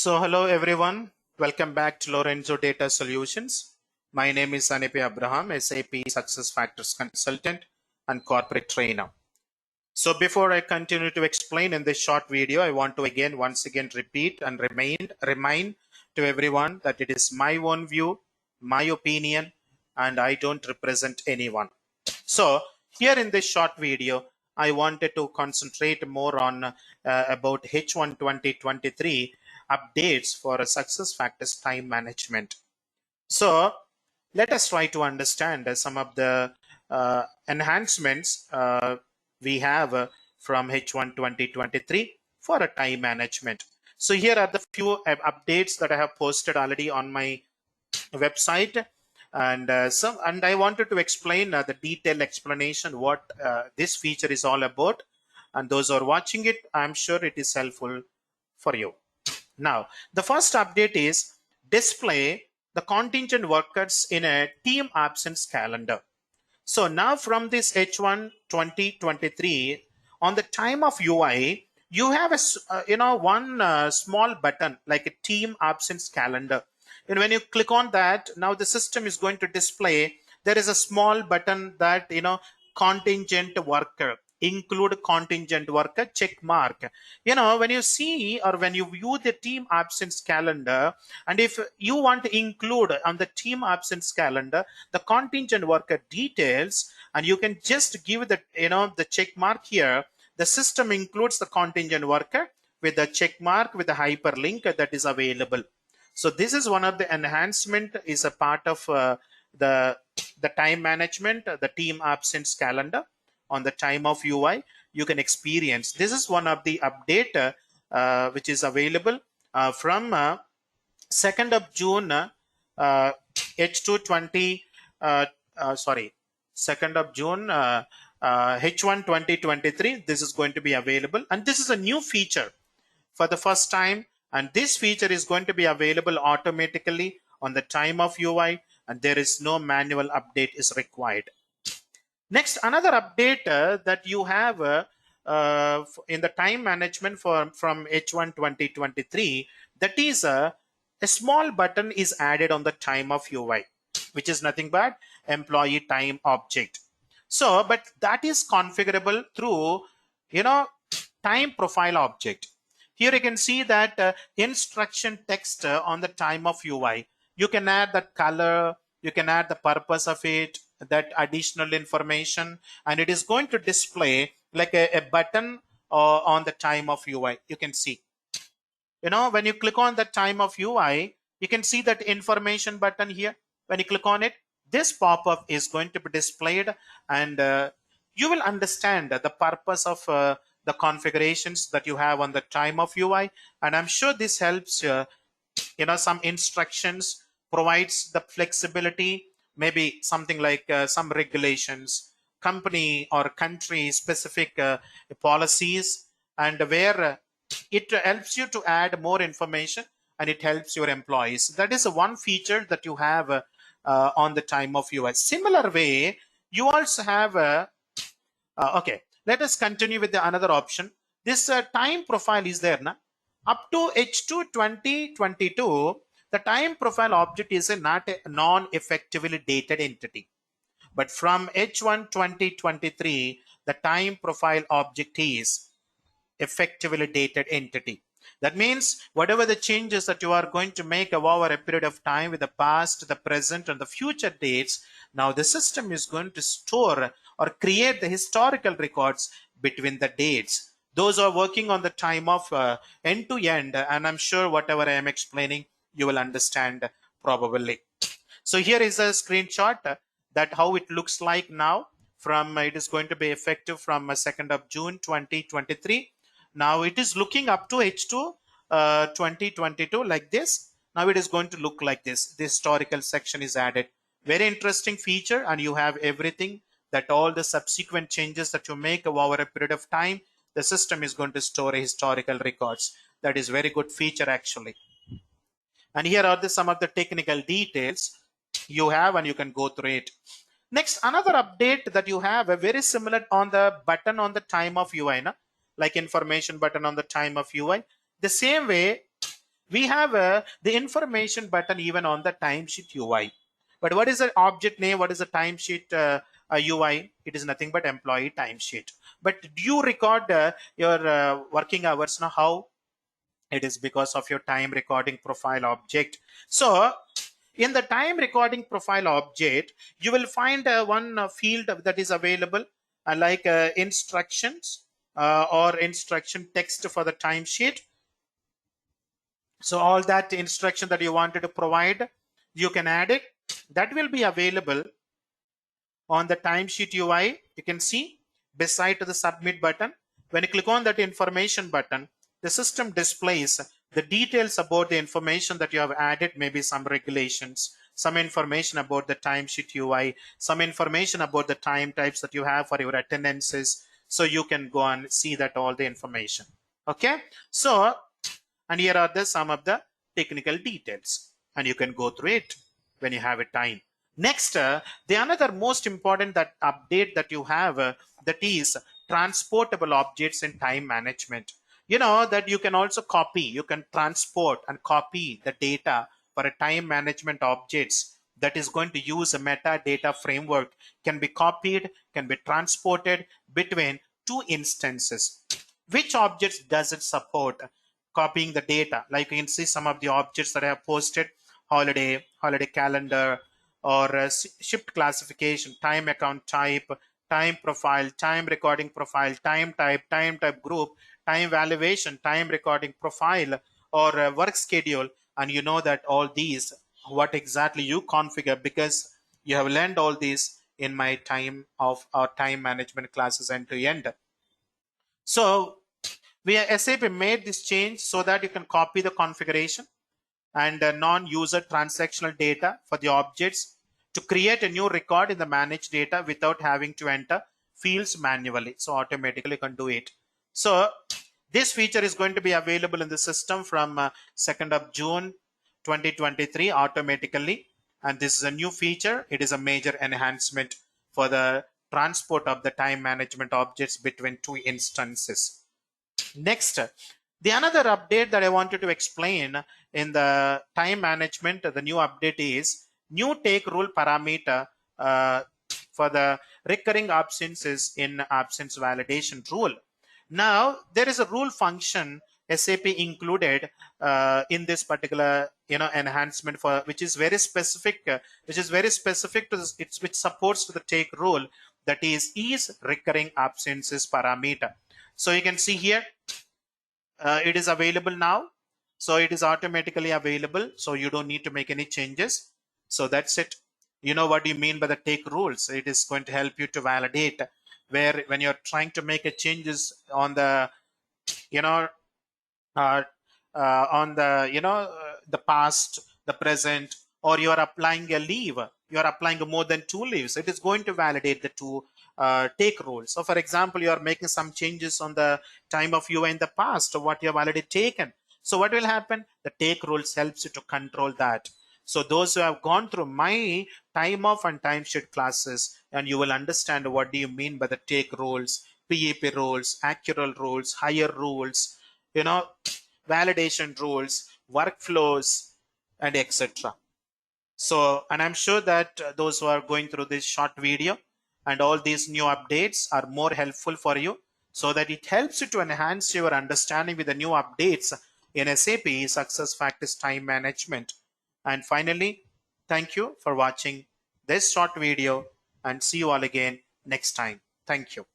So hello everyone, welcome back to Lorenzo Data Solutions. My name is Anipe Abraham, SAP SuccessFactors Consultant and Corporate Trainer. So before I continue to explain in this short video, I want to once again repeat and remind to everyone that it is my own view, my opinion, and I don't represent anyone. So here in this short video, I wanted to concentrate more on about H1 2023 updates for SuccessFactors time management. So let us try to understand some of the enhancements we have from H1 2023 for a time management. So here are the few updates that I have posted already on my website, and I wanted to explain the detailed explanation what this feature is all about, and those who are watching it, I'm sure it is helpful for you. Now the first update is display the contingent workers in a team absence calendar. So now from this H1 2023, on the time of UI, you have one small button like a team absence calendar. And when you click on that, now the system is going to display, there is a small button that, contingent worker, include contingent worker check mark. When you see or when you view the team absence calendar, and if you want to include on the team absence calendar the contingent worker details, and you can just give the the check mark here, the system includes the contingent worker with the check mark with the hyperlink that is available. So this is one of the enhancement, is a part of the time management, the team absence calendar on the time of UI. You can experience this is one of the update which is available from 2nd of June H2 20 sorry 2nd of June H1 2023. This is going to be available, and this is a new feature for the first time, and this feature is going to be available automatically on the time of UI, and there is no manual update is required. Next, another update that you have in the time management from H1 2023, that is a small button is added on the time of UI, which is nothing but employee time object. So but that is configurable through time profile object. Here you can see that instruction text on the time of UI. You can add that color, you can add the purpose of it, that additional information, and it is going to display like a button on the time of UI. You can see, when you click on the time of UI, you can see that information button here. When you click on it, this pop-up is going to be displayed, and you will understand the purpose of the configurations that you have on the time of UI. And I'm sure this helps some instructions, provides the flexibility, maybe something like some regulations, company or country specific policies, and where it helps you to add more information, and it helps your employees. That is one feature that you have on the time of UI. Similar way, you also have okay, let us continue with the another option. This time profile is there now. Up to H2 2022, the time profile object is not a non-effectively dated entity. But from H1 2023, the time profile object is effectively dated entity. That means whatever the changes that you are going to make over a period of time with the past, the present, and the future dates, now the system is going to store or create the historical records between the dates. Those are working on the time of end to end, and I'm sure whatever I am explaining, you will understand probably. So here is a screenshot that how it looks like now. From it is going to be effective from 2nd of June 2023. Now it is looking up to H2 2022 like this. Now it is going to look like this. The historical section is added. Very interesting feature, and you have everything, that all the subsequent changes that you make over a period of time, the system is going to store historical records. That is very good feature actually. And here are some of the technical details you have, and you can go through it. Next, another update that you have a very similar on the button on the time of UI, like information button on the time of UI. The same way, We have the information button even on the timesheet UI. But what is the object name? What is the timesheet UI? It is nothing but employee timesheet. But do you record your working hours now? How? It is because of your time recording profile object. So in the time recording profile object, you will find one field that is available like instructions or instruction text for the timesheet. So all that instruction that you wanted to provide, you can add it. That will be available on the timesheet UI. You can see beside the submit button. When you click on that information button, the system displays the details about the information that you have added, maybe some regulations, some information about the timesheet UI, some information about the time types that you have for your attendances. So you can go and see that all the information. Okay. So, and here are some of the technical details, and you can go through it when you have a time. Next, the another most important that update that you have that is transportable objects in time management. You know that you can also copy, you can transport and copy the data for a time management objects that is going to use a metadata framework, can be copied, can be transported between two instances. Which objects does it support copying the data? Like you can see some of the objects that I have posted: holiday calendar, or shift classification, time account type, time profile, time recording profile, time type group, time valuation, time recording profile, or work schedule. And you know that all these, what exactly you configure, because you have learned all these in my time of our time management classes end to end. So SAP made this change so that you can copy the configuration and non-user transactional data for the objects to create a new record in the managed data without having to enter fields manually. So automatically you can do it. So this feature is going to be available in the system from 2nd of June 2023 automatically. And this is a new feature. It is a major enhancement for the transport of the time management objects between two instances. Next, the another update that I wanted to explain in the time management, the new update is new take rule parameter for the recurring absences in absence validation rule. Now there is a rule function SAP included in this particular enhancement for which is very specific, to this, which supports to the take rule, that is recurring absences parameter. So you can see here it is available now. So it is automatically available. So you don't need to make any changes. So that's it. You know what you mean by the take rules. It is going to help you to validate where when you're trying to make a changes on the, uh, on the, the past, the present, or you are applying a leave, you are applying more than two leaves. It is going to validate the two take rules. So for example, you are making some changes on the time of you in the past or what you have already taken. So what will happen? The take rules helps you to control that. So those who have gone through my time off and timesheet classes, and you will understand what do you mean by the take rules, PEP rules, accrual rules, higher rules, validation rules, workflows, and etc. So, and I'm sure that those who are going through this short video and all these new updates are more helpful for you, so that it helps you to enhance your understanding with the new updates in SAP SuccessFactors Time Management. And finally, thank you for watching this short video, and see you all again next time. Thank you.